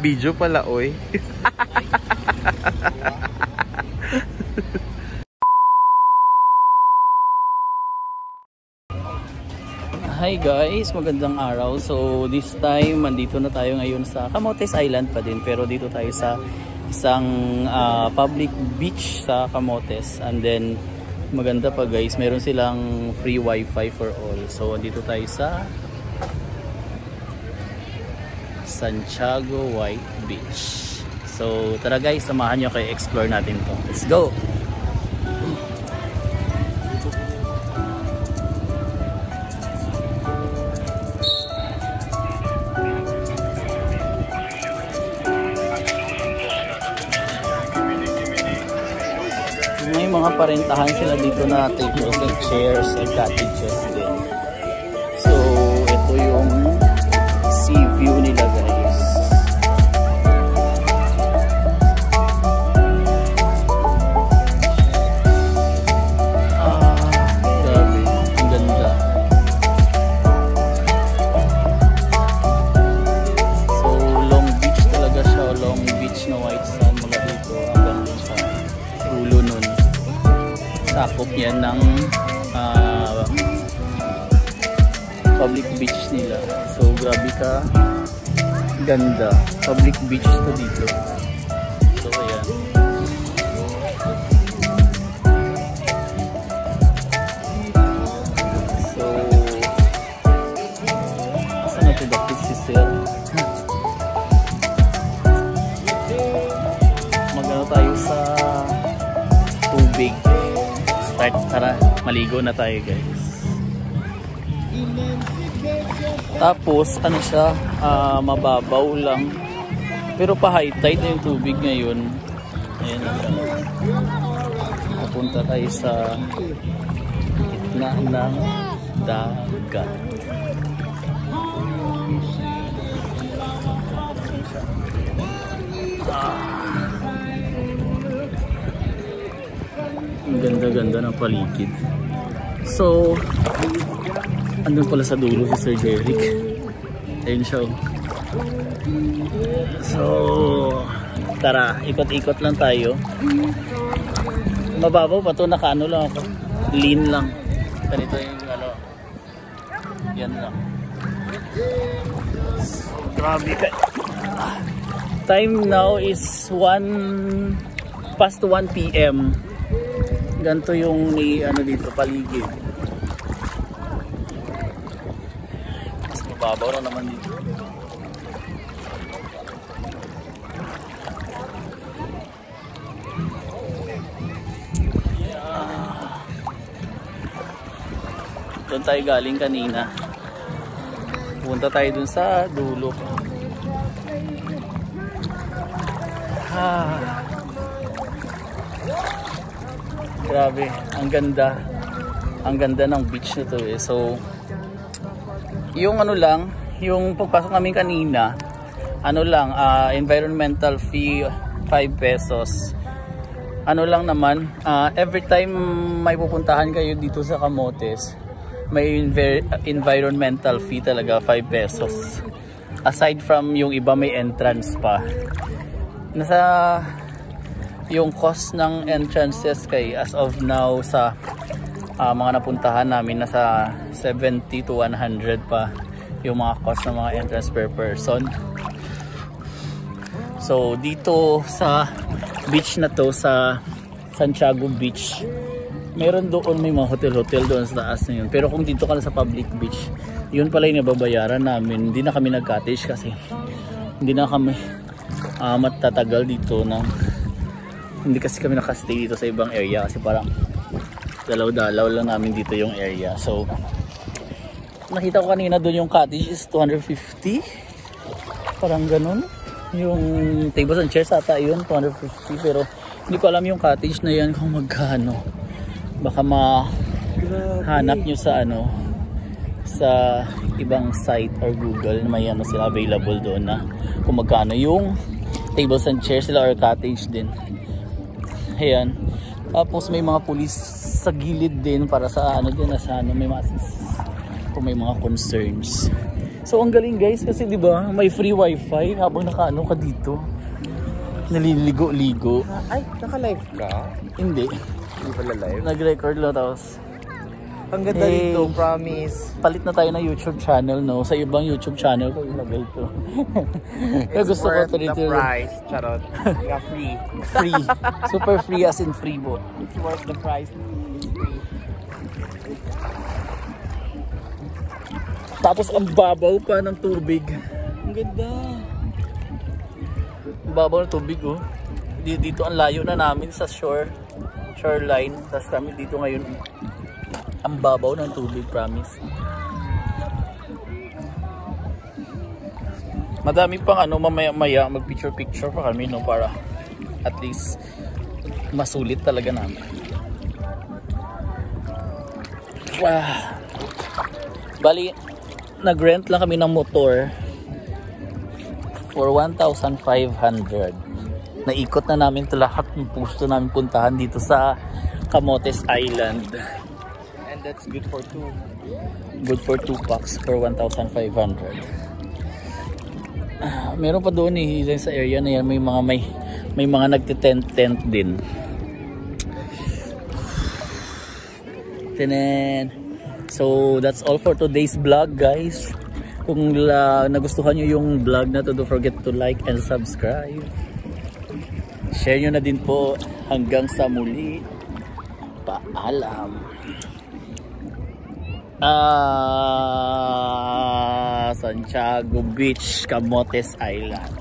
Video pala, oy. Hi guys, magandang araw. So this time, andito na tayo ngayon sa Camotes Island pa din. Pero dito tayo sa isang public beach sa Camotes. And then, maganda pa guys, meron silang free wifi for all. So andito tayo sa Santiago White Beach. So tara guys, samahan nyo kayo explore natin to. Let's go! May mga parentahan sila dito na tables and chairs and cottages din. So ito yung sea view nila guys. Grabe, ang ganda. So Long Beach talaga siya, Long Beach na white sand mula dito hanggang sa ulo nun. Sakop yan ng public beach nila. So grabe ka ganda. Public beach to dito. So ayan. So saan natin bakit si Sir? Magano tayo sa tubig. Start, tara, maligo na tayo guys. Tapos ano siya, mababaw lang. Pero pa high tide na yung tubig ngayon. Ayan na siya. Napunta tayo sa gitna ng dagat. Ang ganda-ganda ng paligid. So andun pala sa dulo si Sir Derek. Ayun siya. So tara, ikot-ikot lang tayo. Mababaw pa to, nakaano lang ako. Lean lang. Ganito yung ano. Yan lang. So, grabe ka. Time now is 1 past 1 PM. Ganito yung may ano dito paligid. Mas mababaw na naman dito. Yeah. Doon tayo galing kanina. Punta tayo dun sa dulo. Grabe, ang ganda. Ang ganda ng beach na to eh. So yung ano lang, yung pagpasok namin kanina, ano lang, environmental fee 5 pesos. Ano lang naman, every time may pupuntahan kayo dito sa Camotes, may environmental fee talaga 5 pesos. Aside from yung iba may entrance pa. Nasa yung cost ng entrances kay as of now sa mga napuntahan namin nasa 70 to 100 pa yung mga cost ng mga entrance per person. So dito sa beach na to, sa Santiago Beach, meron doon, may mga hotel doon sa taas na yun. Pero kung dito ka na sa public beach, yun pala yung nababayaran namin. Hindi na kami nag-cottage kasi hindi na kami matatagal dito ng hindi kasi kami nakastay dito sa ibang area kasi parang dalaw-dalaw lang namin dito yung area. So nakita ko kanina doon yung cottage is 250, parang ganun. Yung tables and chairs ata yun 250, pero hindi ko alam yung cottage na yan kung magkano. Baka mahanap nyo sa ano, sa ibang site or Google na may ano sila available doon na kung magkano yung tables and chairs sila or cottage din. Ayan. Tapos may mga pulis sa gilid din para sa ano din, sa ano, may mga kung may mga concerns. So ang galing guys kasi 'di ba, may free wifi habang nakaano ka dito. Naliligo-ligo. Ay, naka-live ka? Hindi. Hindi pala live. Nag-record lang tapos. Ang ganda dito, promise. Palit na tayo ng YouTube channel, no? Sa ibang YouTube channel ko ilagay ito. Kaya gusto ko ito dito. It's worth the price. Charot. Free. Free. Super free as in free bo. It's worth the price. Tapos ang babaw pa ng tubig. Ang ganda. Ang babaw ng tubig, oh. Dito ang layo na namin sa shoreline. Tapos kami dito ngayon. Ang babaw ng tubig, promise. Madami pang ano, mamaya mag-picture pa kami, no, para at least masulit talaga namin. Wow. Bali, nag-rent lang kami ng motor for 1,500. Naikot na namin ito lahat ng gusto namin puntahan dito sa Camotes Island. And that's good for 2. Good for 2 packs for 1,500. Meron pa doon sa area na yan, may mga nagte-tent din. Tenen. So that's all for today's vlog, guys. Kung nagustuhan nyo yung vlog na to, don't forget to like and subscribe. Share nyo na din po. Hanggang sa muli. Paalam. Santiago Beach, Camotes Island.